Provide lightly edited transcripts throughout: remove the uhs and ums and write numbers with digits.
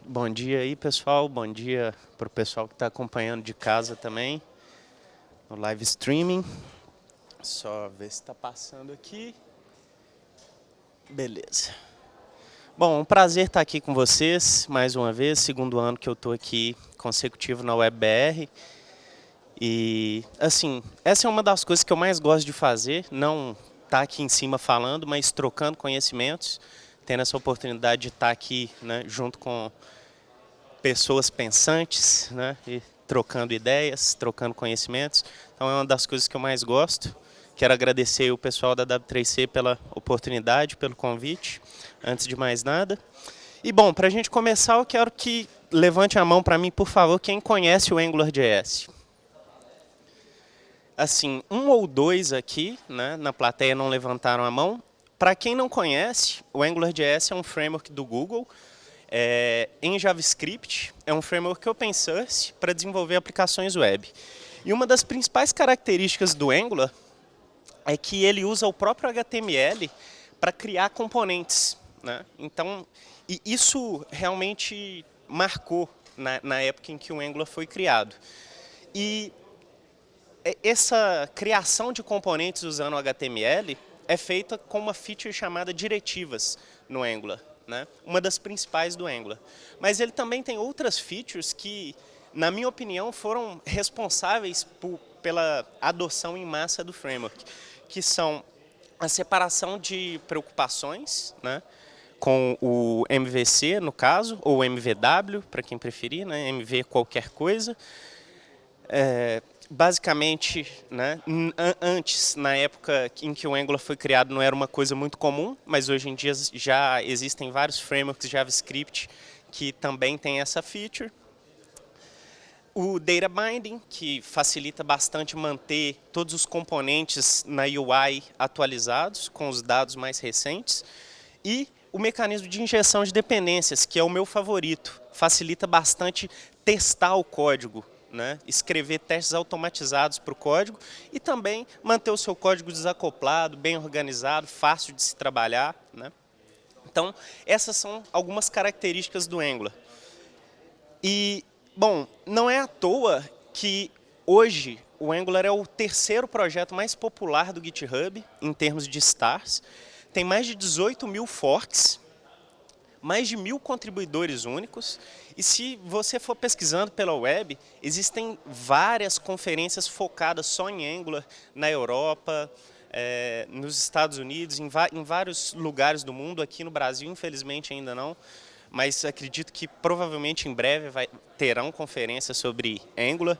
Bom dia aí, pessoal. Bom dia para o pessoal que está acompanhando de casa também, no live streaming. Só ver se está passando aqui. Beleza. Bom, um prazer estar aqui com vocês, mais uma vez, segundo ano que eu estou aqui consecutivo na WebBR. E, assim, essa é uma das coisas que eu mais gosto de fazer, não estar aqui em cima falando, mas trocando conhecimentos, tendo essa oportunidade de estar aqui, né, junto com pessoas pensantes, né, e trocando ideias, trocando conhecimentos. Então é uma das coisas que eu mais gosto. Quero agradecer o pessoal da W3C pela oportunidade, pelo convite, antes de mais nada. E bom, para a gente começar, eu quero que levante a mão para mim, por favor, quem conhece o AngularJS. Assim, um ou dois aqui, né, na plateia não levantaram a mão. Para quem não conhece, o AngularJS é um framework do Google, em JavaScript, é um framework open source para desenvolver aplicações web. E uma das principais características do Angular é que ele usa o próprio HTML para criar componentes, né? Então, e isso realmente marcou na época em que o Angular foi criado. E essa criação de componentes usando o HTML é feita com uma feature chamada diretivas no Angular, né? Uma das principais do Angular. Mas ele também tem outras features que, na minha opinião, foram responsáveis pela adoção em massa do framework, que são a separação de preocupações, né, com o MVC, no caso, ou MVW, para quem preferir, né, MV qualquer coisa. Basicamente, né, antes, na época em que o Angular foi criado, não era uma coisa muito comum, mas hoje em dia já existem vários frameworks JavaScript que também têm essa feature. O Data Binding, que facilita bastante manter todos os componentes na UI atualizados, com os dados mais recentes. E o mecanismo de injeção de dependências, que é o meu favorito. Facilita bastante testar o código, né? Escrever testes automatizados para o código e também manter o seu código desacoplado, bem organizado, fácil de se trabalhar, né? Então, essas são algumas características do Angular. E, bom, não é à toa que hoje o Angular é o terceiro projeto mais popular do GitHub, em termos de stars. Tem mais de 18 mil forks, mais de 1.000 contribuidores únicos. E se você for pesquisando pela web, existem várias conferências focadas só em Angular, na Europa, nos Estados Unidos, em vários lugares do mundo. Aqui no Brasil, infelizmente, ainda não. Mas acredito que provavelmente em breve terão conferências sobre Angular.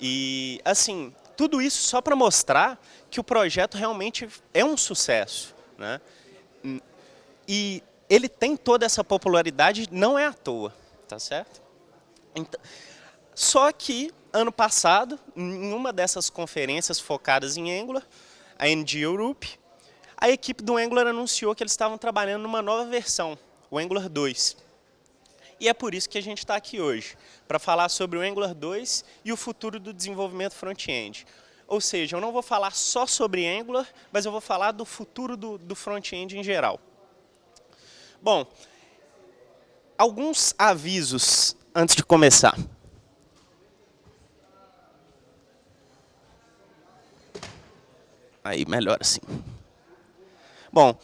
E, assim, tudo isso só para mostrar que o projeto realmente é um sucesso, né? E ele tem toda essa popularidade, não é à toa, tá certo? Então, só que, ano passado, em uma dessas conferências focadas em Angular, a NG Europe, a equipe do Angular anunciou que eles estavam trabalhando numa nova versão, o Angular 2. E é por isso que a gente está aqui hoje, para falar sobre o Angular 2 e o futuro do desenvolvimento front-end. Ou seja, eu não vou falar só sobre Angular, mas eu vou falar do futuro do front-end em geral. Bom, alguns avisos antes de começar. Aí, melhor assim. Bom,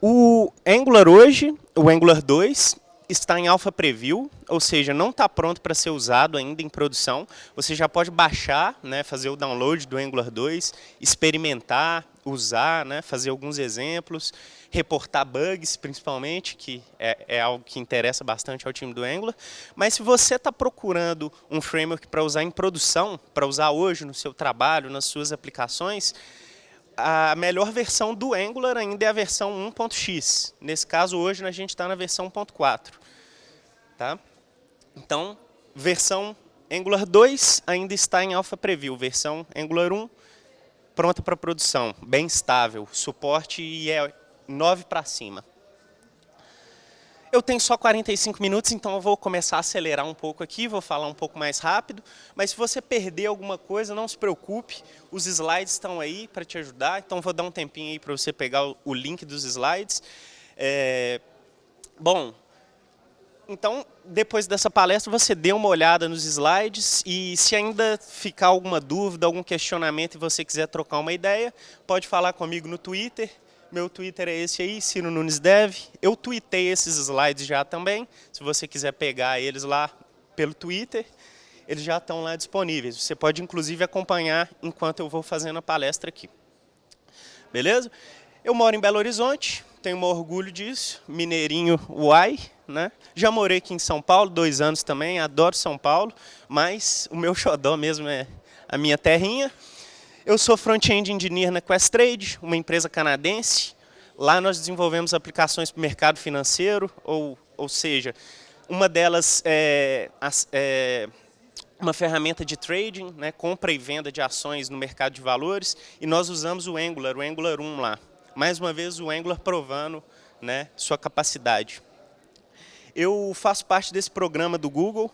o Angular hoje, o Angular 2, está em Alpha Preview, ou seja, não está pronto para ser usado ainda em produção. Você já pode baixar, né, fazer o download do Angular 2, experimentar, usar, né, fazer alguns exemplos, reportar bugs, principalmente, que é algo que interessa bastante ao time do Angular. Mas se você está procurando um framework para usar em produção, para usar hoje no seu trabalho, nas suas aplicações, a melhor versão do Angular ainda é a versão 1.x. Nesse caso, hoje, a gente está na versão 1.4. Tá? Então, versão Angular 2 ainda está em Alpha Preview. Versão Angular 1 pronta para produção, bem estável. Suporte é 9 para cima. Eu tenho só 45 minutos, então eu vou começar a acelerar um pouco aqui, vou falar um pouco mais rápido, mas se você perder alguma coisa, não se preocupe, os slides estão aí para te ajudar, então vou dar um tempinho aí para você pegar o link dos slides. Bom, então, depois dessa palestra, você dê uma olhada nos slides e se ainda ficar alguma dúvida, algum questionamento e você quiser trocar uma ideia, pode falar comigo no Twitter. Meu Twitter é esse aí, Ciro Nunes Dev. Eu tuitei esses slides já também. Se você quiser pegar eles lá pelo Twitter, eles já estão lá disponíveis. Você pode, inclusive, acompanhar enquanto eu vou fazendo a palestra aqui. Beleza? Eu moro em Belo Horizonte, tenho um orgulho disso, mineirinho uai, né? Já morei aqui em São Paulo, 2 anos também, adoro São Paulo, mas o meu xodó mesmo é a minha terrinha. Eu sou front-end engineer na Questrade, uma empresa canadense. Lá nós desenvolvemos aplicações para o mercado financeiro, ou seja, uma delas é uma ferramenta de trading, né, compra e venda de ações no mercado de valores, e nós usamos o Angular 1 lá. Mais uma vez o Angular provando, né, sua capacidade. Eu faço parte desse programa do Google.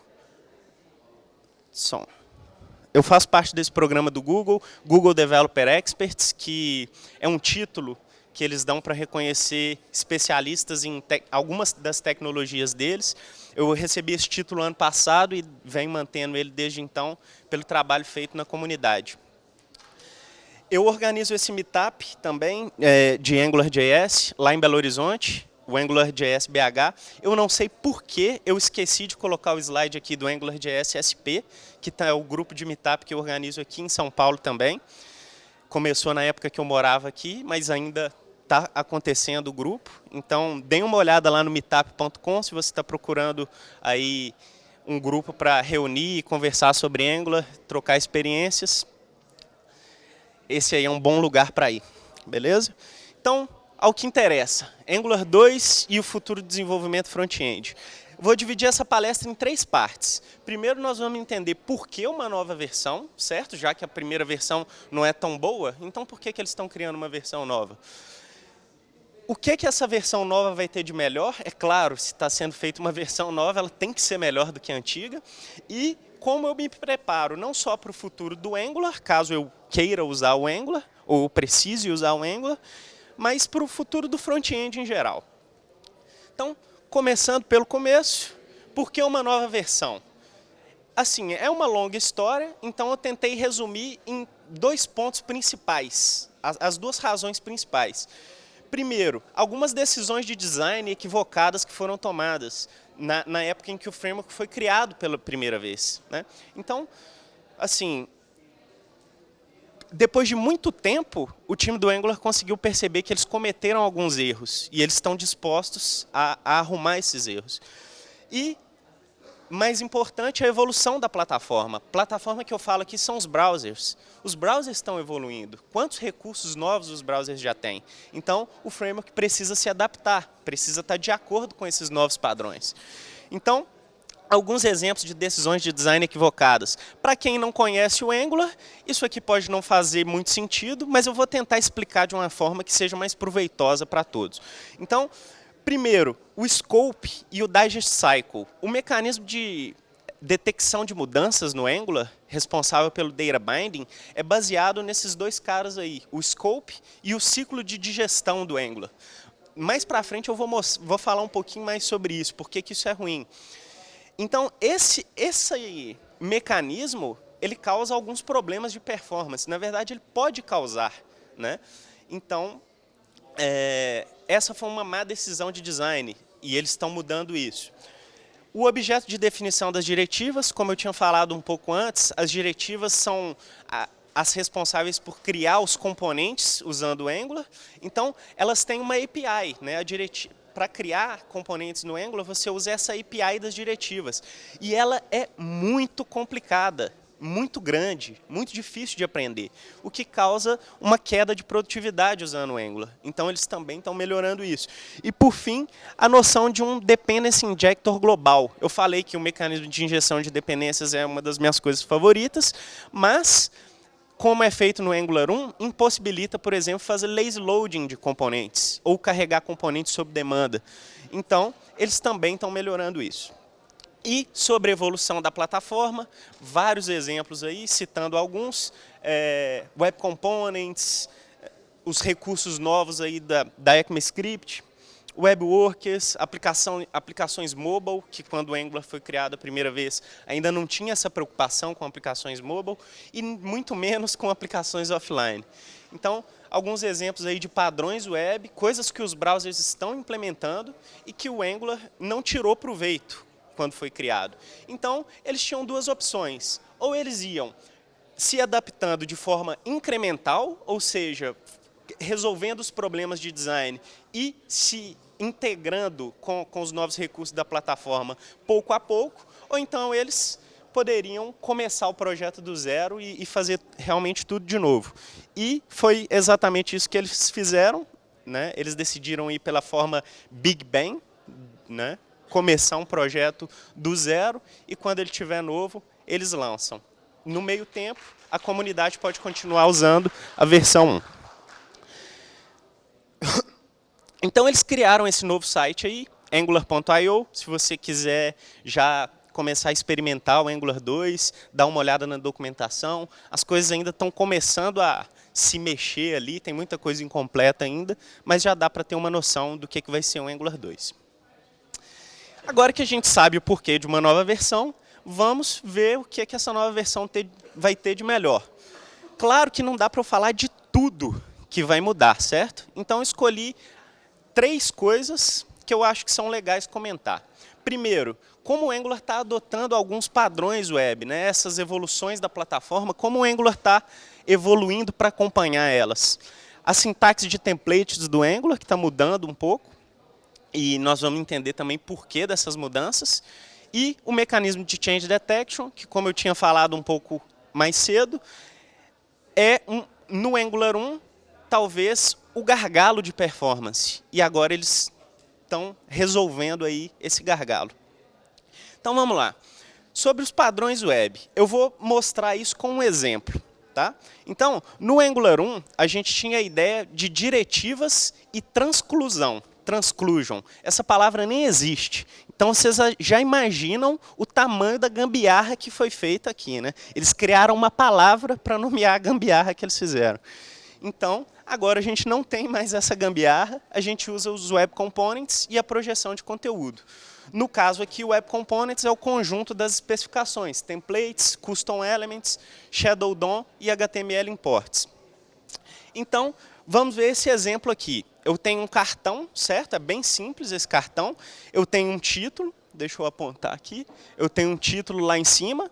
Eu faço parte desse programa do Google, Google Developer Experts, que é um título que eles dão para reconhecer especialistas em algumas das tecnologias deles. Eu recebi esse título ano passado e venho mantendo ele desde então pelo trabalho feito na comunidade. Eu organizo esse meetup também de AngularJS lá em Belo Horizonte, o AngularJS BH. Eu não sei por que eu esqueci de colocar o slide aqui do AngularJS SP, que é o grupo de meetup que eu organizo aqui em São Paulo também. Começou na época que eu morava aqui, mas ainda está acontecendo o grupo. Então, deem uma olhada lá no meetup.com se você está procurando aí um grupo para reunir e conversar sobre Angular, trocar experiências. Esse aí é um bom lugar para ir, beleza? Então, ao que interessa, Angular 2 e o futuro desenvolvimento front-end. Vou dividir essa palestra em 3 partes. Primeiro, nós vamos entender por que uma nova versão, certo? Já que a primeira versão não é tão boa, então por que eles estão criando uma versão nova? O que essa versão nova vai ter de melhor? É claro, se está sendo feita uma versão nova, ela tem que ser melhor do que a antiga. E como eu me preparo não só para o futuro do Angular, caso eu queira usar o Angular, ou precise usar o Angular, mas para o futuro do front-end em geral. Então, começando pelo começo, por que uma nova versão? Assim, é uma longa história, então eu tentei resumir em 2 pontos principais, as 2 razões principais. Primeiro, algumas decisões de design equivocadas que foram tomadas na época em que o framework foi criado pela primeira vez, né? Então, assim, depois de muito tempo, o time do Angular conseguiu perceber que eles cometeram alguns erros e eles estão dispostos a arrumar esses erros. E, mais importante, a evolução da plataforma. Plataforma que eu falo aqui são os browsers. Os browsers estão evoluindo. Quantos recursos novos os browsers já têm? Então, o framework precisa se adaptar, precisa estar de acordo com esses novos padrões. Então, alguns exemplos de decisões de design equivocadas. Para quem não conhece o Angular, isso aqui pode não fazer muito sentido, mas eu vou tentar explicar de uma forma que seja mais proveitosa para todos. Então, primeiro, o Scope e o Digest Cycle. O mecanismo de detecção de mudanças no Angular, responsável pelo Data Binding, é baseado nesses 2 caras aí, o Scope e o ciclo de digestão do Angular. Mais para frente eu vou falar um pouquinho mais sobre isso, porque que isso é ruim. Então, esse mecanismo, ele causa alguns problemas de performance. Na verdade, ele pode causar, né? Então, essa foi uma má decisão de design e eles estão mudando isso. O objeto de definição das diretivas, como eu tinha falado um pouco antes, as diretivas são as responsáveis por criar os componentes usando o Angular. Então, elas têm uma API, né? Para criar componentes no Angular, você usa essa API das diretivas. E ela é muito complicada, muito grande, muito difícil de aprender, o que causa uma queda de produtividade usando o Angular. Então, eles também estão melhorando isso. E, por fim, a noção de um Dependency Injector global. Eu falei que o mecanismo de injeção de dependências é uma das minhas coisas favoritas, mas como é feito no Angular 1, impossibilita, por exemplo, fazer lazy loading de componentes, ou carregar componentes sob demanda. Então, eles também estão melhorando isso. E sobre a evolução da plataforma, vários exemplos aí, citando alguns, Web Components, os recursos novos aí da ECMAScript, Webworkers, aplicações mobile, que quando o Angular foi criado a primeira vez, ainda não tinha essa preocupação com aplicações mobile, e muito menos com aplicações offline. Então, alguns exemplos aí de padrões web, coisas que os browsers estão implementando e que o Angular não tirou proveito quando foi criado. Então, eles tinham duas opções. Ou eles iam se adaptando de forma incremental, ou seja, resolvendo os problemas de design e se integrando com os novos recursos da plataforma pouco a pouco, ou então eles poderiam começar o projeto do zero e fazer realmente tudo de novo. E foi exatamente isso que eles fizeram, né? Eles decidiram ir pela forma Big Bang, né? Começar um projeto do zero e quando ele estiver novo, eles lançam. No meio tempo, a comunidade pode continuar usando a versão 1. Então, eles criaram esse novo site aí, angular.io. Se você quiser já começar a experimentar o Angular 2, dar uma olhada na documentação. As coisas ainda estão começando a se mexer ali, tem muita coisa incompleta ainda, mas já dá para ter uma noção do que vai ser o Angular 2. Agora que a gente sabe o porquê de uma nova versão, vamos ver o que essa nova versão vai ter de melhor. Claro que não dá para eu falar de tudo que vai mudar, certo? Então, eu escolhi 3 coisas que eu acho que são legais comentar. Primeiro, como o Angular está adotando alguns padrões web, né? Essas evoluções da plataforma, como o Angular está evoluindo para acompanhar elas. A sintaxe de templates do Angular, que está mudando um pouco, e nós vamos entender também por que dessas mudanças. E o mecanismo de Change Detection, que, como eu tinha falado um pouco mais cedo, no Angular 1, talvez o gargalo de performance. E agora eles estão resolvendo aí esse gargalo. Então vamos lá. Sobre os padrões web, eu vou mostrar isso com um exemplo. Tá? Então, no Angular 1, a gente tinha a ideia de diretivas e transclusão. Transclusion. Essa palavra nem existe. Então, vocês já imaginam o tamanho da gambiarra que foi feita aqui, né? Eles criaram uma palavra para nomear a gambiarra que eles fizeram. Então, agora a gente não tem mais essa gambiarra, a gente usa os Web Components e a projeção de conteúdo. No caso aqui, o Web Components é o conjunto das especificações, templates, custom elements, shadow DOM e HTML imports. Então, vamos ver esse exemplo aqui. Eu tenho um cartão, certo? É bem simples esse cartão. Eu tenho um título, deixa eu apontar aqui. Eu tenho um título lá em cima.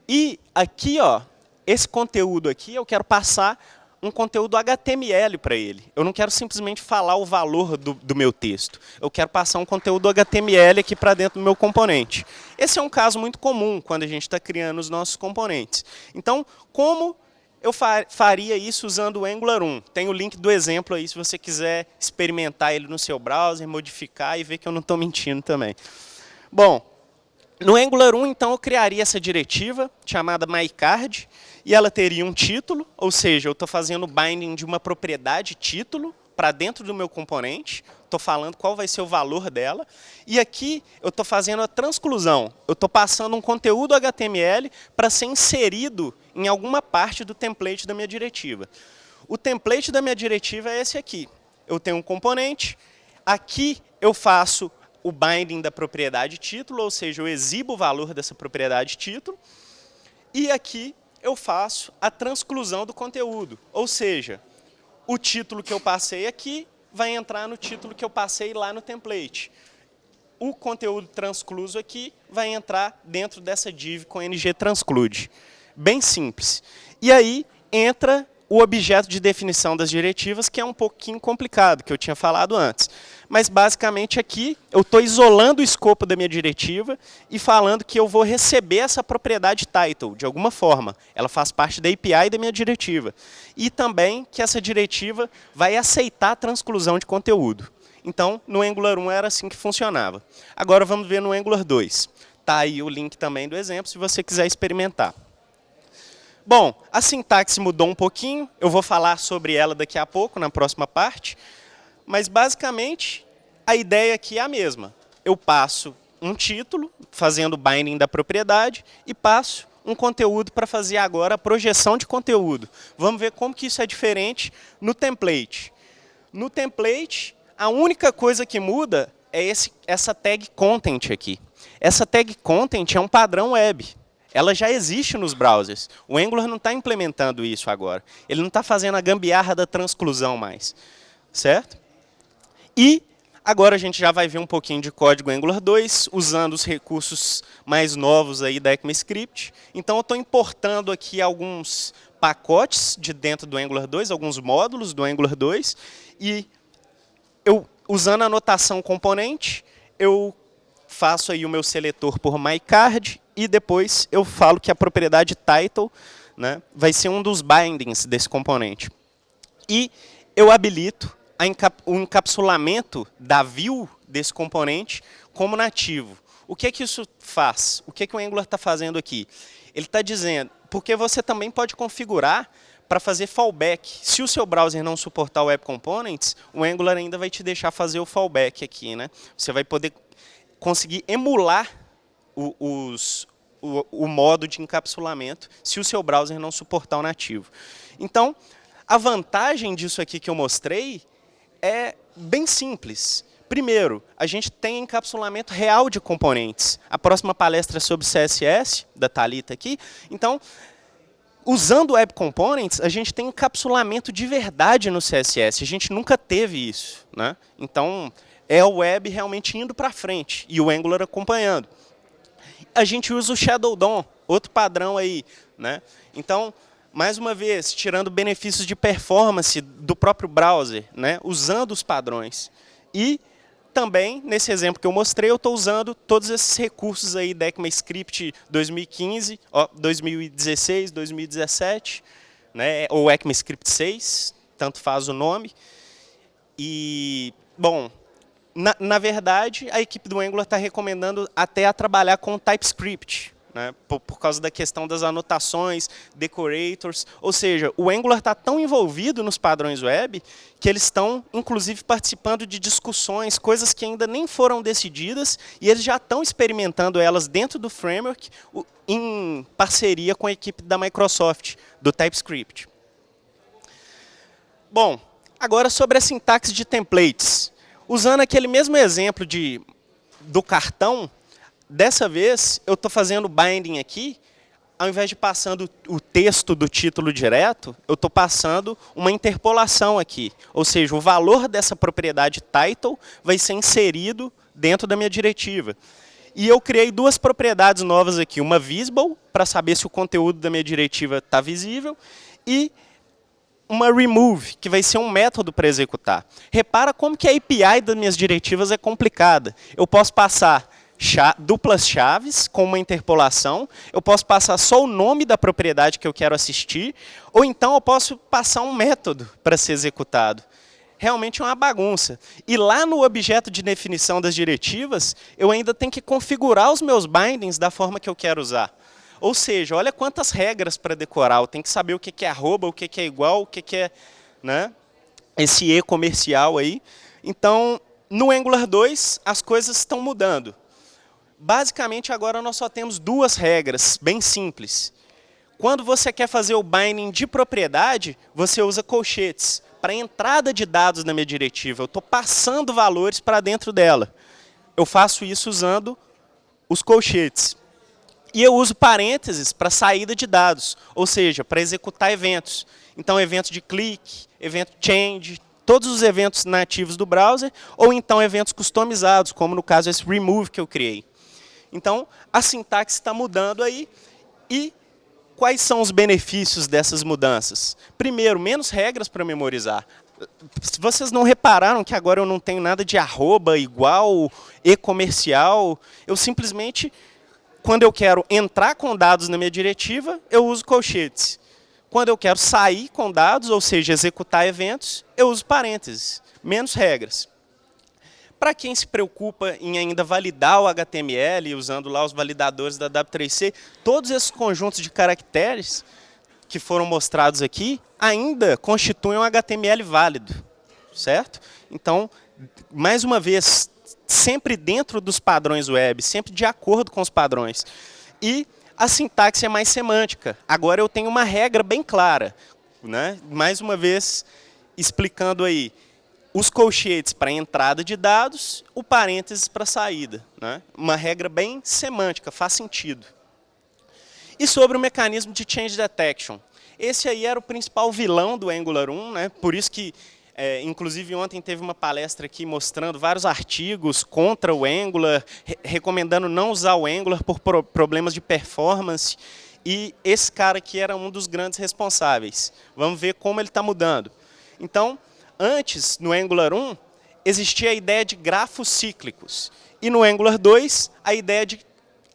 E aqui, ó, esse conteúdo aqui, eu quero passar um conteúdo HTML para ele. Eu não quero simplesmente falar o valor do meu texto. Eu quero passar um conteúdo HTML aqui para dentro do meu componente. Esse é um caso muito comum quando a gente está criando os nossos componentes. Então, como eu faria isso usando o Angular 1? Tem o link do exemplo aí, se você quiser experimentar ele no seu browser, modificar e ver que eu não estou mentindo também. Bom, no Angular 1, então, eu criaria essa diretiva chamada myCard, e ela teria um título, ou seja, eu estou fazendo o binding de uma propriedade título para dentro do meu componente, estou falando qual vai ser o valor dela, e aqui eu estou fazendo a transclusão, eu estou passando um conteúdo HTML para ser inserido em alguma parte do template da minha diretiva. O template da minha diretiva é esse aqui. Eu tenho um componente, aqui eu faço o binding da propriedade título, ou seja, eu exibo o valor dessa propriedade título, e aqui eu faço a transclusão do conteúdo, ou seja, o título que eu passei aqui vai entrar no título que eu passei lá no template. O conteúdo transcluso aqui vai entrar dentro dessa div com ng transclude. Bem simples. E aí entra o objeto de definição das diretivas, que é um pouquinho complicado, que eu tinha falado antes. Mas, basicamente, aqui eu estou isolando o escopo da minha diretiva e falando que eu vou receber essa propriedade title, de alguma forma. Ela faz parte da API da minha diretiva. E também que essa diretiva vai aceitar a transclusão de conteúdo. Então, no Angular 1 era assim que funcionava. Agora, vamos ver no Angular 2. Está aí o link também do exemplo, se você quiser experimentar. Bom, a sintaxe mudou um pouquinho, eu vou falar sobre ela daqui a pouco, na próxima parte, mas basicamente a ideia aqui é a mesma. Eu passo um título, fazendo o binding da propriedade, e passo um conteúdo para fazer agora a projeção de conteúdo. Vamos ver como que isso é diferente no template. No template, a única coisa que muda é essa tag content aqui. Essa tag content é um padrão web. Ela já existe nos browsers. O Angular não está implementando isso agora. Ele não está fazendo a gambiarra da transclusão mais. Certo? E agora a gente já vai ver um pouquinho de código Angular 2, usando os recursos mais novos aí da ECMAScript. Então eu estou importando aqui alguns pacotes de dentro do Angular 2, alguns módulos do Angular 2, e eu, usando a notação componente, eu faço aí o meu seletor por myCard, e depois eu falo que a propriedade title, né, vai ser um dos bindings desse componente. E eu habilito o encapsulamento da view desse componente como nativo. O que é que isso faz? O que é que o Angular está fazendo aqui? Ele está dizendo, porque você também pode configurar para fazer fallback. Se o seu browser não suportar o Web Components, o Angular ainda vai te deixar fazer o fallback aqui, né? Você vai poder conseguir emular o modo de encapsulamento se o seu browser não suportar o nativo. Então, a vantagem disso aqui que eu mostrei é bem simples. Primeiro, a gente tem encapsulamento real de componentes. A próxima palestra é sobre CSS, da Thalita aqui. Então, usando o Web Components, a gente tem encapsulamento de verdade no CSS. A gente nunca teve isso, né? Então, é o web realmente indo para frente e o Angular acompanhando. A gente usa o Shadow DOM, outro padrão aí, né? Então, mais uma vez, tirando benefícios de performance do próprio browser, né? Usando os padrões. E também, nesse exemplo que eu mostrei, eu estou usando todos esses recursos aí da ECMAScript 2015, 2016, 2017, né? Ou ECMAScript 6, tanto faz o nome. E, bom, na verdade, a equipe do Angular está recomendando até a trabalhar com TypeScript, né, por causa da questão das anotações, decorators. Ou seja, o Angular está tão envolvido nos padrões web que eles estão, inclusive, participando de discussões, coisas que ainda nem foram decididas, e eles já estão experimentando elas dentro do framework em parceria com a equipe da Microsoft, do TypeScript. Bom, agora sobre a sintaxe de templates. Usando aquele mesmo exemplo do cartão, dessa vez eu estou fazendo binding aqui, ao invés de passando o texto do título direto, eu estou passando uma interpolação aqui. Ou seja, o valor dessa propriedade title vai ser inserido dentro da minha diretiva. E eu criei duas propriedades novas aqui, uma visible, para saber se o conteúdo da minha diretiva está visível, e uma remove, que vai ser um método para executar. Repara como que a API das minhas diretivas é complicada. Eu posso passar duplas chaves com uma interpolação, eu posso passar só o nome da propriedade que eu quero assistir, ou então eu posso passar um método para ser executado. Realmente é uma bagunça. E lá no objeto de definição das diretivas, eu ainda tenho que configurar os meus bindings da forma que eu quero usar. Ou seja, olha quantas regras para decorar. Eu tenho que saber o que é arroba, o que é igual, o que é, né, esse E comercial aí. Então, no Angular 2, as coisas estão mudando. Basicamente, agora nós só temos duas regras, bem simples. Quando você quer fazer o binding de propriedade, você usa colchetes. Para a entrada de dados na minha diretiva, eu estou passando valores para dentro dela. Eu faço isso usando os colchetes. E eu uso parênteses para saída de dados, ou seja, para executar eventos. Então, evento de clique, evento change, todos os eventos nativos do browser, ou então eventos customizados, como no caso esse remove que eu criei. Então, a sintaxe está mudando aí. E quais são os benefícios dessas mudanças? Primeiro, menos regras para memorizar. Se vocês não repararam que agora eu não tenho nada de arroba, igual, e-comercial, eu simplesmente, quando eu quero entrar com dados na minha diretiva, eu uso colchetes. Quando eu quero sair com dados, ou seja, executar eventos, eu uso parênteses, menos regras. Para quem se preocupa em ainda validar o HTML, usando lá os validadores da W3C, todos esses conjuntos de caracteres que foram mostrados aqui ainda constituem um HTML válido, certo? Então, mais uma vez, sempre dentro dos padrões web, sempre de acordo com os padrões. E a sintaxe é mais semântica. Agora eu tenho uma regra bem clara, né? Mais uma vez, explicando aí os colchetes para entrada de dados, o parênteses para saída, né? Uma regra bem semântica, faz sentido. E sobre o mecanismo de change detection. Esse aí era o principal vilão do Angular 1, né? Por isso que, inclusive ontem teve uma palestra aqui mostrando vários artigos contra o Angular, recomendando não usar o Angular por problemas de performance. E esse cara aqui era um dos grandes responsáveis. Vamos ver como ele está mudando. Então, antes, no Angular 1, existia a ideia de grafos cíclicos. E no Angular 2, a ideia de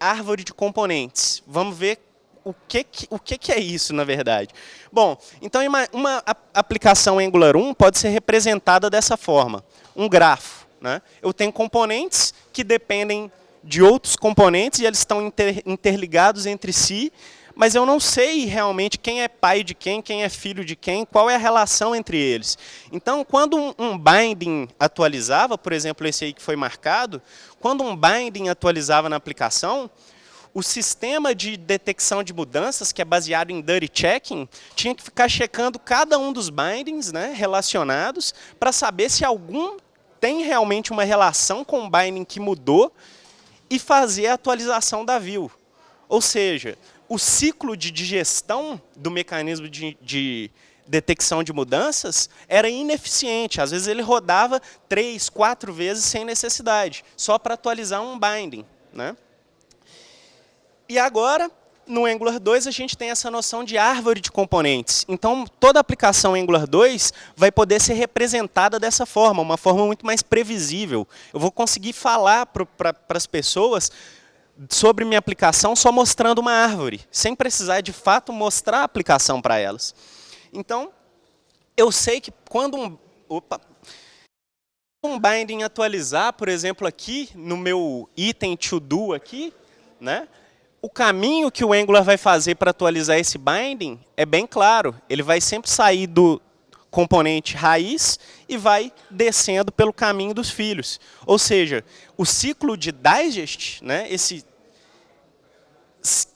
árvore de componentes. Vamos ver o que é isso, na verdade. Bom, então uma aplicação Angular 1 pode ser representada dessa forma. Um grafo, né? Eu tenho componentes que dependem de outros componentes e eles estão interligados entre si, mas eu não sei realmente quem é pai de quem é filho de quem, qual é a relação entre eles. Então, quando um binding atualizava, por exemplo, esse aí que foi marcado, quando um binding atualizava na aplicação, o sistema de detecção de mudanças, que é baseado em dirty checking, tinha que ficar checando cada um dos bindings, né, relacionados, para saber se algum tem realmente uma relação com o binding que mudou e fazer a atualização da view. Ou seja, o ciclo de digestão do mecanismo de detecção de mudanças era ineficiente. Às vezes ele rodava 3, 4 vezes sem necessidade, só para atualizar um binding, né? E agora, no Angular 2, a gente tem essa noção de árvore de componentes. Então, toda aplicação Angular 2 vai poder ser representada dessa forma, uma forma muito mais previsível. Eu vou conseguir falar para as pessoas sobre minha aplicação só mostrando uma árvore, sem precisar, de fato, mostrar a aplicação para elas. Então, eu sei que quando um binding atualizar, por exemplo, aqui, no meu item to do aqui, né? O caminho que o Angular vai fazer para atualizar esse binding é bem claro. Ele vai sempre sair do componente raiz e vai descendo pelo caminho dos filhos. Ou seja, o ciclo de digest, né, esse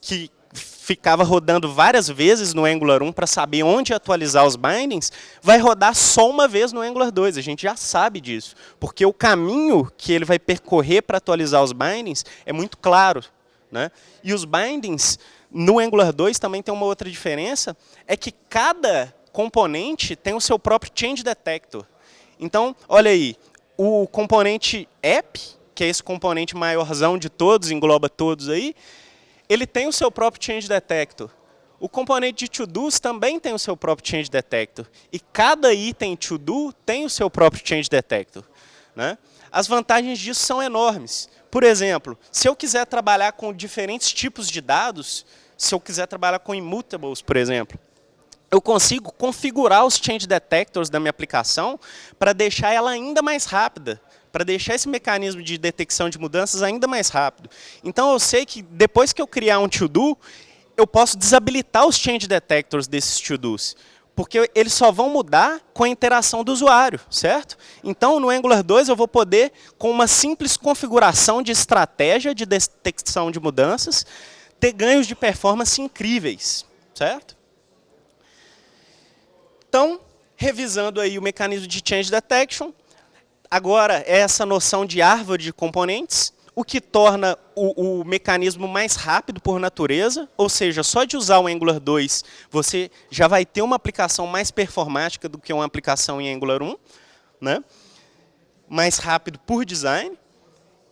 que ficava rodando várias vezes no Angular 1 para saber onde atualizar os bindings, vai rodar só uma vez no Angular 2. A gente já sabe disso, porque o caminho que ele vai percorrer para atualizar os bindings é muito claro, né? E os bindings, no Angular 2 também tem uma outra diferença, é que cada componente tem o seu próprio change detector. Então, olha aí, o componente app, que é esse componente maiorzão de todos, engloba todos aí, ele tem o seu próprio change detector. O componente de to-dos também tem o seu próprio change detector. E cada item to-do tem o seu próprio change detector, né? As vantagens disso são enormes. Por exemplo, se eu quiser trabalhar com diferentes tipos de dados, se eu quiser trabalhar com immutables, por exemplo, eu consigo configurar os change detectors da minha aplicação para deixar ela ainda mais rápida, para deixar esse mecanismo de detecção de mudanças ainda mais rápido. Então, eu sei que depois que eu criar um to-do, eu posso desabilitar os change detectors desses to-dos, porque eles só vão mudar com a interação do usuário, certo? Então, no Angular 2, eu vou poder, com uma simples configuração de estratégia de detecção de mudanças, ter ganhos de performance incríveis, certo? Então, revisando aí o mecanismo de change detection, agora é essa noção de árvore de componentes, o que torna o mecanismo mais rápido por natureza, ou seja, só de usar o Angular 2, você já vai ter uma aplicação mais performática do que uma aplicação em Angular 1, né? Mais rápido por design,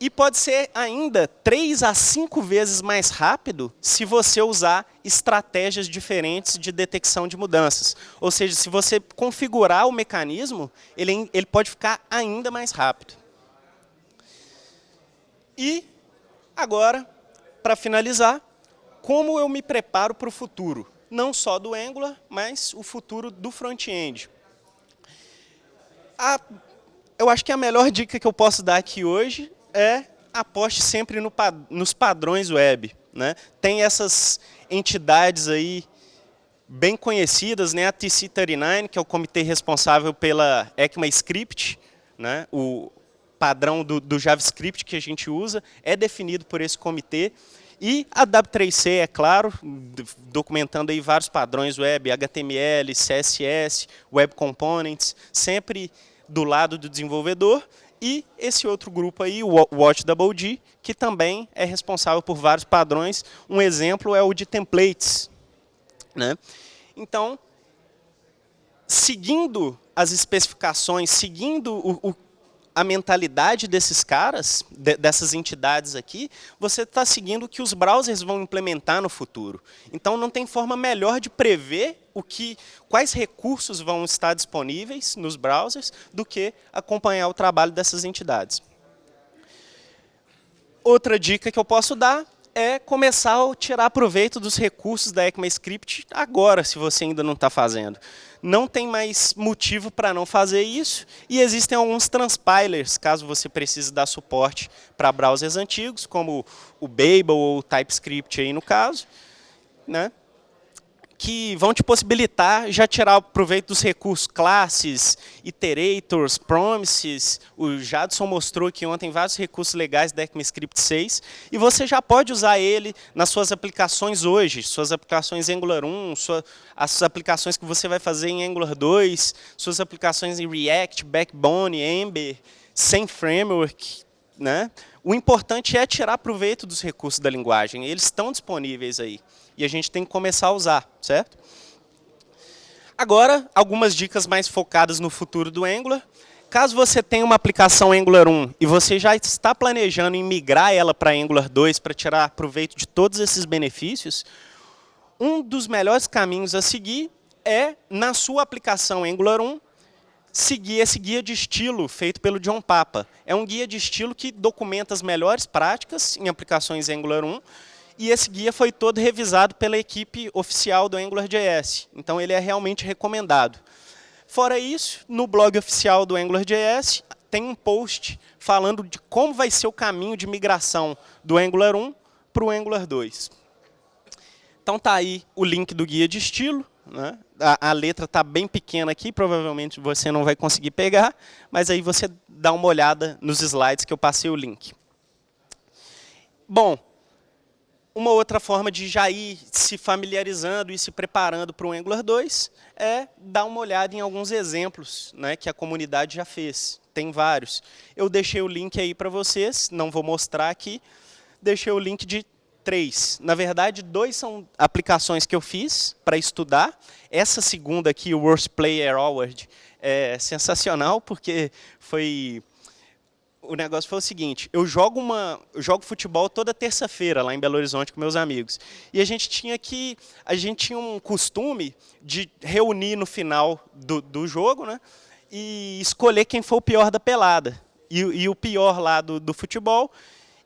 e pode ser ainda 3 a 5 vezes mais rápido se você usar estratégias diferentes de detecção de mudanças. Ou seja, se você configurar o mecanismo, ele pode ficar ainda mais rápido. E, agora, para finalizar, como eu me preparo para o futuro? Não só do Angular, mas o futuro do front-end. Eu acho que a melhor dica que eu posso dar aqui hoje é aposte sempre nos padrões web, né? Tem essas entidades aí bem conhecidas, né? A TC39, que é o comitê responsável pela ECMAScript, né? O padrão do JavaScript que a gente usa é definido por esse comitê. E a W3C, é claro, documentando aí vários padrões web, HTML, CSS, Web Components, sempre do lado do desenvolvedor. E esse outro grupo aí, o WatchDoubleD, que também é responsável por vários padrões. Um exemplo é o de templates, né? Então, seguindo as especificações, seguindo a mentalidade desses caras, dessas entidades aqui, você está seguindo o que os browsers vão implementar no futuro. Então, não tem forma melhor de prever quais recursos vão estar disponíveis nos browsers do que acompanhar o trabalho dessas entidades. Outra dica que eu posso dar é começar a tirar proveito dos recursos da ECMAScript agora, se você ainda não está fazendo. Não tem mais motivo para não fazer isso, e existem alguns transpilers, caso você precise dar suporte para browsers antigos, como o Babel ou o TypeScript aí no caso, né? Que vão te possibilitar já tirar o proveito dos recursos classes, iterators, promises. O Jadson mostrou aqui ontem vários recursos legais da ECMAScript 6, e você já pode usar ele nas suas aplicações hoje, suas aplicações Angular 1, as aplicações que você vai fazer em Angular 2, suas aplicações em React, Backbone, Ember, sem framework, né? O importante é tirar proveito dos recursos da linguagem, eles estão disponíveis aí. E a gente tem que começar a usar, certo? Agora, algumas dicas mais focadas no futuro do Angular. Caso você tenha uma aplicação Angular 1 e você já está planejando em migrar ela para Angular 2 para tirar proveito de todos esses benefícios, um dos melhores caminhos a seguir é, na sua aplicação Angular 1, seguir esse guia de estilo feito pelo John Papa. É um guia de estilo que documenta as melhores práticas em aplicações Angular 1, e esse guia foi todo revisado pela equipe oficial do AngularJS. Então, ele é realmente recomendado. Fora isso, no blog oficial do AngularJS, tem um post falando de como vai ser o caminho de migração do Angular 1 para o Angular 2. Então, está aí o link do guia de estilo, né? A letra está bem pequena aqui, provavelmente você não vai conseguir pegar, mas aí você dá uma olhada nos slides que eu passei o link. Bom, uma outra forma de já ir se familiarizando e se preparando para o Angular 2 é dar uma olhada em alguns exemplos, né, que a comunidade já fez. Tem vários. Eu deixei o link aí para vocês, não vou mostrar aqui. Deixei o link de 3. Na verdade, 2 são aplicações que eu fiz para estudar. Essa segunda aqui, o Worst Player Award, é sensacional, porque o negócio foi o seguinte: eu jogo futebol toda terça-feira lá em Belo Horizonte com meus amigos. E a gente tinha um costume de reunir no final do jogo, né, e escolher quem foi o pior da pelada. E o pior lá do futebol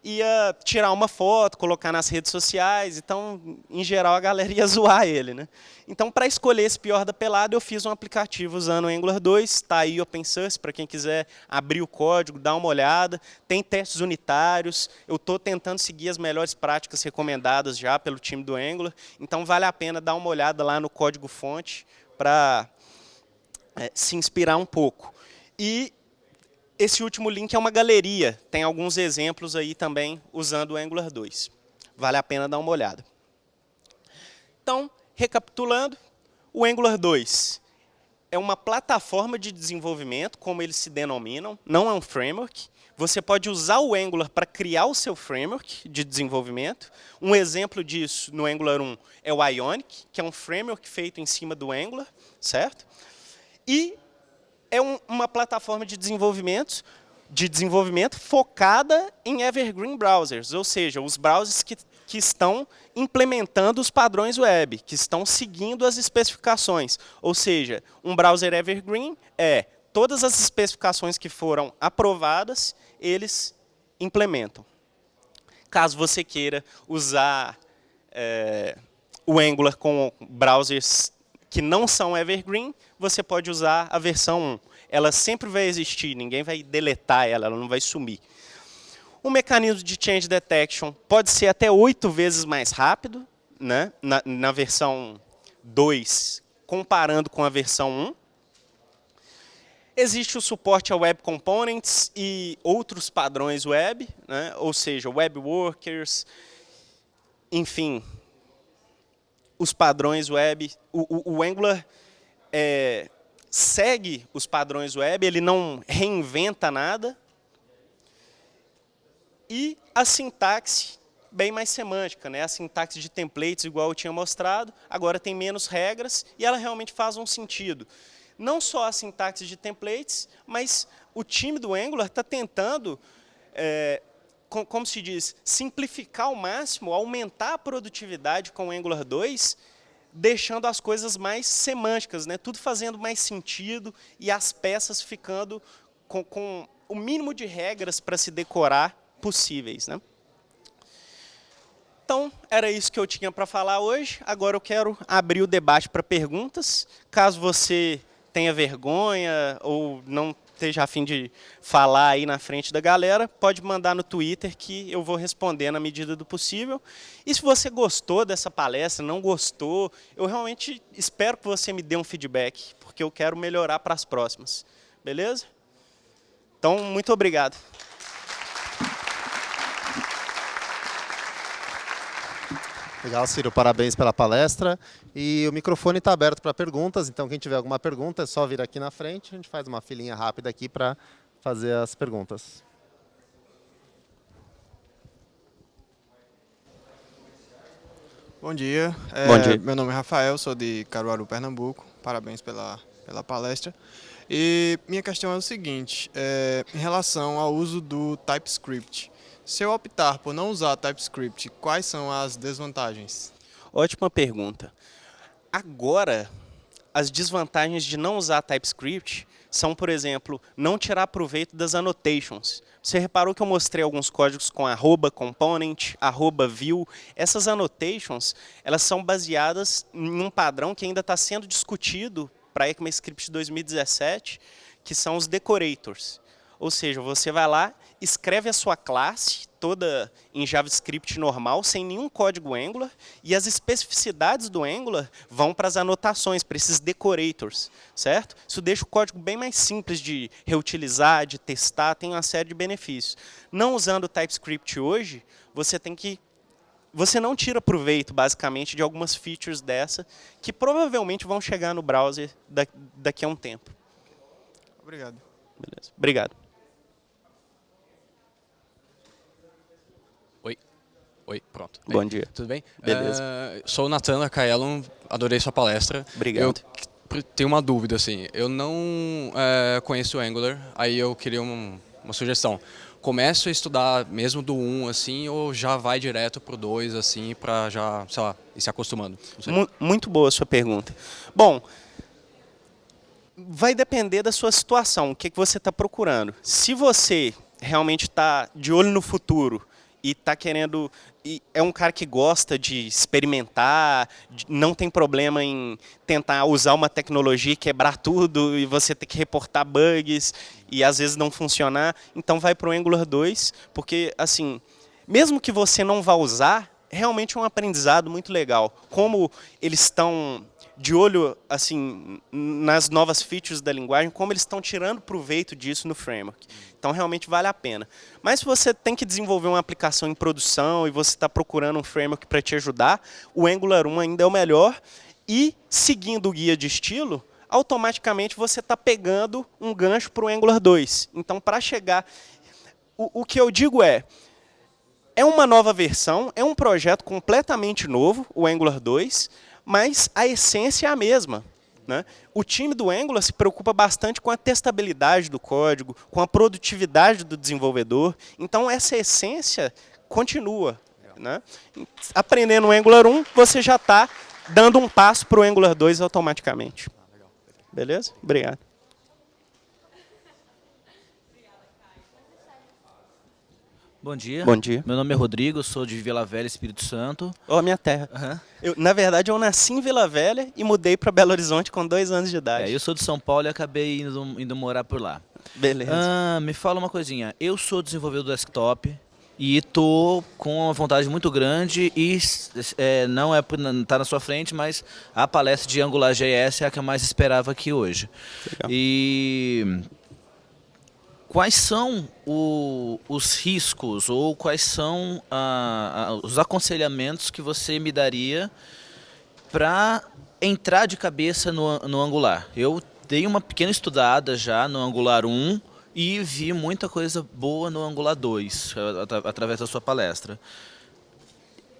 ia tirar uma foto, colocar nas redes sociais. Então, em geral, a galera ia zoar ele, né? Então, para escolher esse pior da pelada, eu fiz um aplicativo usando o Angular 2. Está aí open source, para quem quiser abrir o código, dar uma olhada. Tem testes unitários. Eu estou tentando seguir as melhores práticas recomendadas já pelo time do Angular. Então, vale a pena dar uma olhada lá no código-fonte para se inspirar um pouco. E esse último link é uma galeria. Tem alguns exemplos aí também usando o Angular 2. Vale a pena dar uma olhada. Então, recapitulando, o Angular 2 é uma plataforma de desenvolvimento, como eles se denominam, não é um framework. Você pode usar o Angular para criar o seu framework de desenvolvimento. Um exemplo disso no Angular 1 é o Ionic, que é um framework feito em cima do Angular, certo? E é uma plataforma de desenvolvimento focada em evergreen browsers, ou seja, os browsers que estão implementando os padrões web, que estão seguindo as especificações. Ou seja, um browser evergreen é todas as especificações que foram aprovadas, eles implementam. Caso você queira usar o Angular com browsers que não são evergreen, você pode usar a versão 1. Ela sempre vai existir, ninguém vai deletar ela não vai sumir. O mecanismo de change detection pode ser até 8 vezes mais rápido, né, na versão 2 comparando com a versão 1. Existe o suporte a Web Components e outros padrões web, né? Ou seja, Web Workers, enfim, os padrões web. O Angular segue os padrões web, ele não reinventa nada. E a sintaxe bem mais semântica, né? A sintaxe de templates, igual eu tinha mostrado, agora tem menos regras e ela realmente faz um sentido. Não só a sintaxe de templates, mas o time do Angular está tentando, como se diz, simplificar ao máximo, aumentar a produtividade com o Angular 2, deixando as coisas mais semânticas, né? Tudo fazendo mais sentido e as peças ficando com o mínimo de regras para se decorar possíveis, né? Então, era isso que eu tinha para falar hoje. Agora eu quero abrir o debate para perguntas. Caso você tenha vergonha ou não esteja a fim de falar aí na frente da galera, pode mandar no Twitter que eu vou responder na medida do possível. E se você gostou dessa palestra, não gostou, eu realmente espero que você me dê um feedback, porque eu quero melhorar para as próximas. Beleza? Então, muito obrigado. Legal, Ciro, parabéns pela palestra. E o microfone está aberto para perguntas, então quem tiver alguma pergunta é só vir aqui na frente, a gente faz uma filinha rápida aqui para fazer as perguntas. Bom dia. Bom dia. Meu nome é Rafael, sou de Caruaru, Pernambuco. Parabéns pela palestra. E minha questão é o seguinte, em relação ao uso do TypeScript. Se eu optar por não usar TypeScript, quais são as desvantagens? Ótima pergunta. Agora, as desvantagens de não usar TypeScript são, por exemplo, não tirar proveito das annotations. Você reparou que eu mostrei alguns códigos com @component, @view. Essas annotations, elas são baseadas em um padrão que ainda está sendo discutido para ECMAScript 2017, que são os decorators. Ou seja, você vai lá, escreve a sua classe toda em JavaScript normal, sem nenhum código Angular, e as especificidades do Angular vão para as anotações, para esses decorators, certo? Isso deixa o código bem mais simples de reutilizar, de testar, tem uma série de benefícios. Não usando o TypeScript hoje, você não tira proveito, basicamente, de algumas features dessa, que provavelmente vão chegar no browser daqui a um tempo. Obrigado. Beleza. Obrigado. Oi, pronto. Bom dia. Tudo bem? Beleza. Sou o Nathan Arcaellon, adorei sua palestra. Obrigado. Eu tenho uma dúvida, assim. Eu não conheço o Angular, aí eu queria uma sugestão. Começo a estudar mesmo do 1, assim, ou já vai direto pro 2, assim, para já, sei lá, ir se acostumando? Muito boa a sua pergunta. Bom, vai depender da sua situação, o que você está procurando. Se você realmente está de olho no futuro e está querendo, e é um cara que gosta de experimentar, não tem problema em tentar usar uma tecnologia e quebrar tudo e você ter que reportar bugs e às vezes não funcionar, então vai para o Angular 2, porque assim, mesmo que você não vá usar, realmente é um aprendizado muito legal. Como eles estão de olho assim nas novas features da linguagem, como eles estão tirando proveito disso no framework. Então, realmente vale a pena. Mas se você tem que desenvolver uma aplicação em produção e você está procurando um framework para te ajudar, o Angular 1 ainda é o melhor. E, seguindo o guia de estilo, automaticamente você está pegando um gancho para o Angular 2. Então, para chegar... O que eu digo é uma nova versão, é um projeto completamente novo, o Angular 2, mas a essência é a mesma, né? O time do Angular se preocupa bastante com a testabilidade do código, com a produtividade do desenvolvedor. Então, essa essência continua, né? Aprendendo o Angular 1, você já está dando um passo para o Angular 2 automaticamente. Beleza? Obrigado. Bom dia. Bom dia. Meu nome é Rodrigo, sou de Vila Velha, Espírito Santo. Ó, minha terra. Na verdade, eu nasci em Vila Velha e mudei para Belo Horizonte com 2 anos de idade. Eu sou de São Paulo e acabei indo morar por lá. Beleza. Me fala uma coisinha. Eu sou desenvolvedor desktop, E tô com uma vontade muito grande e não é por estar na sua frente, mas a palestra de AngularJS é a que eu mais esperava aqui hoje. Legal. E quais são os riscos ou quais são os aconselhamentos que você me daria para entrar de cabeça no Angular? Eu dei uma pequena estudada já no Angular 1 e vi muita coisa boa no Angular 2, através da sua palestra.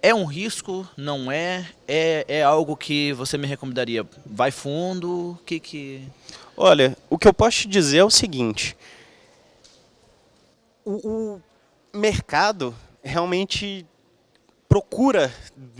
É um risco? Não é? É algo que você me recomendaria? Vai fundo? O que... Olha, o que eu posso te dizer é o seguinte. O mercado realmente procura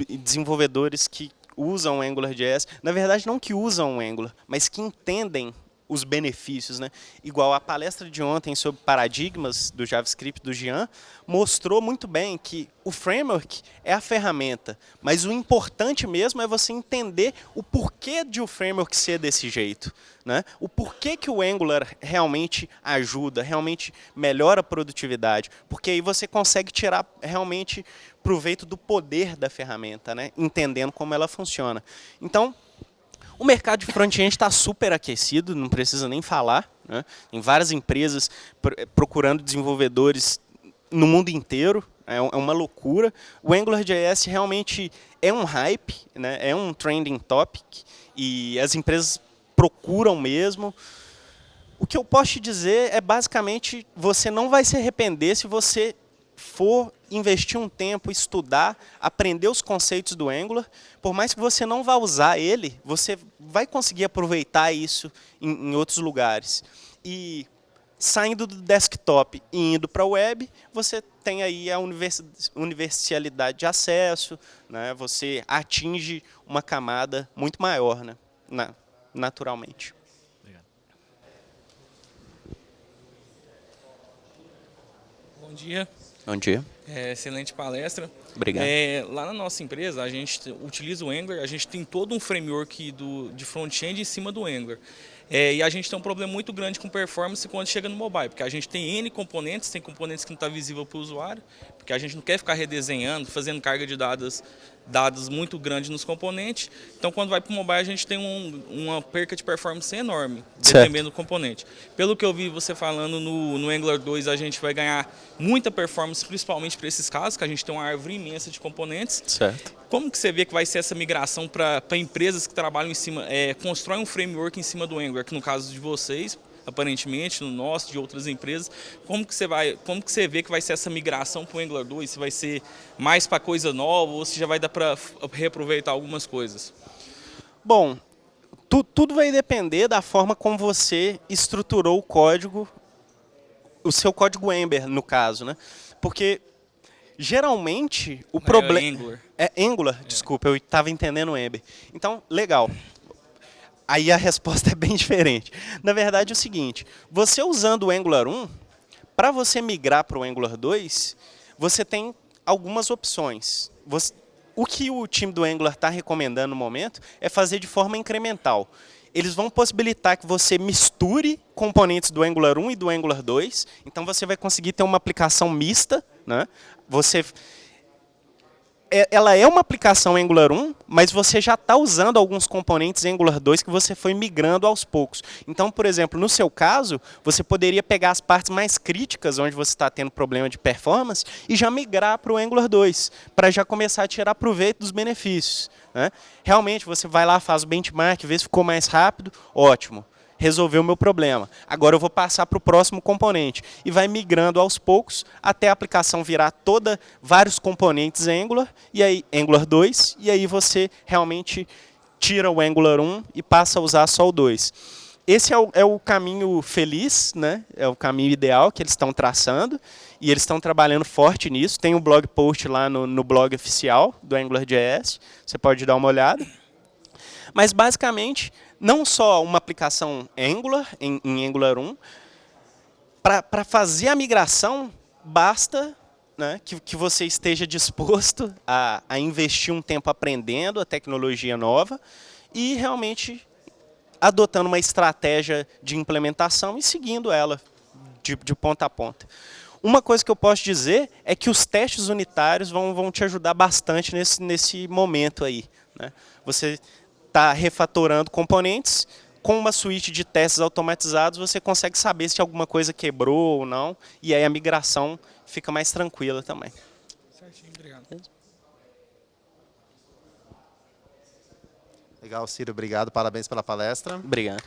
desenvolvedores que usam o AngularJS. Na verdade, não que usam o Angular, mas que entendem os benefícios, né? Igual a palestra de ontem sobre paradigmas do JavaScript do Jean mostrou muito bem que o framework é a ferramenta, mas o importante mesmo é você entender o porquê de o framework ser desse jeito, né? O porquê que o Angular realmente ajuda, realmente melhora a produtividade, porque aí você consegue tirar realmente proveito do poder da ferramenta, né? Entendendo como ela funciona. Então, o mercado de front-end está super aquecido, não precisa nem falar, né? Tem várias empresas procurando desenvolvedores no mundo inteiro, é uma loucura. O AngularJS realmente é um hype, né? É um trending topic, e as empresas procuram mesmo. O que eu posso te dizer é, basicamente, você não vai se arrepender se você for investir um tempo, estudar, aprender os conceitos do Angular. Por mais que você não vá usar ele, você vai conseguir aproveitar isso em outros lugares. E saindo do desktop e indo para a web, você tem aí a universalidade de acesso, né? Você atinge uma camada muito maior, né? Naturalmente. Bom dia. Bom dia. Excelente palestra. Obrigado. Lá na nossa empresa, a gente utiliza o Angular, a gente tem todo um framework de front-end em cima do Angular. E a gente tem um problema muito grande com performance quando chega no mobile, porque a gente tem N componentes, tem componentes que não está visível para o usuário, porque a gente não quer ficar redesenhando, fazendo carga de dados muito grande nos componentes. Então, quando vai para o mobile, a gente tem uma perca de performance enorme, dependendo do componente. Pelo que eu vi você falando no Angular 2, a gente vai ganhar muita performance, principalmente para esses casos, que a gente tem uma árvore imensa de componentes. Certo. Como que você vê que vai ser essa migração para empresas que trabalham em cima, constroem um framework em cima do Angular, que no caso de vocês, aparentemente, no nosso, de outras empresas, como que você vê que vai ser essa migração para o Angular 2? Se vai ser mais para coisa nova ou se já vai dar para reaproveitar algumas coisas? Bom, tudo vai depender da forma como você estruturou o código, o seu código Ember, no caso, né? Porque geralmente o problema Angular. Angular, desculpa, eu estava entendendo Ember. Então, legal. Aí a resposta é bem diferente. Na verdade é o seguinte, você usando o Angular 1, para você migrar para o Angular 2, você tem algumas opções. O que o time do Angular está recomendando no momento é fazer de forma incremental. Eles vão possibilitar que você misture componentes do Angular 1 e do Angular 2, então você vai conseguir ter uma aplicação mista, né? Ela é uma aplicação Angular 1, mas você já está usando alguns componentes Angular 2 que você foi migrando aos poucos. Então, por exemplo, no seu caso, você poderia pegar as partes mais críticas, onde você está tendo problema de performance, e já migrar para o Angular 2, para já começar a tirar proveito dos benefícios, né? Realmente, você vai lá, faz o benchmark, vê se ficou mais rápido, ótimo. Resolveu o meu problema. Agora eu vou passar para o próximo componente. E vai migrando aos poucos até a aplicação virar vários componentes Angular, e aí Angular 2, e aí você realmente tira o Angular 1 e passa a usar só o 2. Esse é o caminho feliz, né? É o caminho ideal que eles estão traçando, e eles estão trabalhando forte nisso. Tem um blog post lá no blog oficial do AngularJS, você pode dar uma olhada. Mas, basicamente, não só uma aplicação Angular, em Angular 1, para fazer a migração, basta, né, que você esteja disposto a investir um tempo aprendendo a tecnologia nova e realmente adotando uma estratégia de implementação e seguindo ela de ponta a ponta. uma coisa que eu posso dizer é que os testes unitários vão te ajudar bastante nesse momento aí, né? Você está refatorando componentes, com uma suíte de testes automatizados você consegue saber se alguma coisa quebrou ou não, e aí a migração fica mais tranquila também. Certinho, obrigado. Legal, Ciro, obrigado, parabéns pela palestra. Obrigado.